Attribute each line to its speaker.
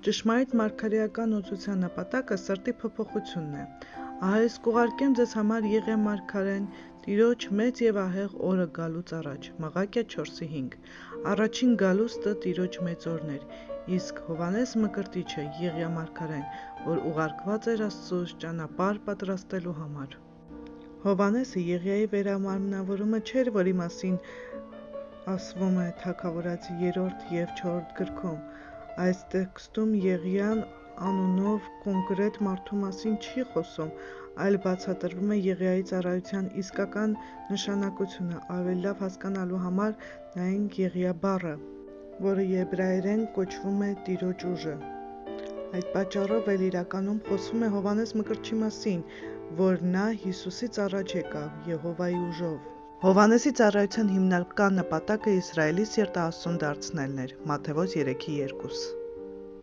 Speaker 1: Ճշմարիտ մարգարեական ուսուցության նպատակը սրտի փոփոխությունն է։ Ահա ես կուղարկեմ ձեզ համար Եղիա մարգարեն Տիրոջ մեծ և ահեղ օրը գալուց առաջ։ Մղաքիա 4:5 Առաջին գալուստը Տիրոջ մեծ օրն էր, իսկ Հովհաննես Մկրտիչը Եղիա մարգարեն, որ ուղարկված էր Աստծուց ճանապարհ պատրաստելու համար։ Հովհաննեսը Եղիայի վերամարմնավորումը չէր, որի մասին ասվում է Թագավորացի 3 և 4 գրքում։ Այս տեքստում Եղիան անունով կոնկրետ մարդու մասին չի խոսում, այլ բացատրվում է Եղիայի ծառայության իսկական նշանակությունը ավելի լավ հասկանալու համար նայենք Եղիա բառը, որը եբրայերեն կոչվում է Տիրոջ ուժը։ Այդ պատճառով էլ իրականում խոսվում է Հովհաննես Մկրտչի մասին, որ նա Հիսուսից առաջ եկավ Եհովայի ուժով։ Հովհաննեսի ծառայության հիմնական նպատակը Իսրայելի սիրտը Աստծուն դարձնելն էր։ Մատթեոս 3:2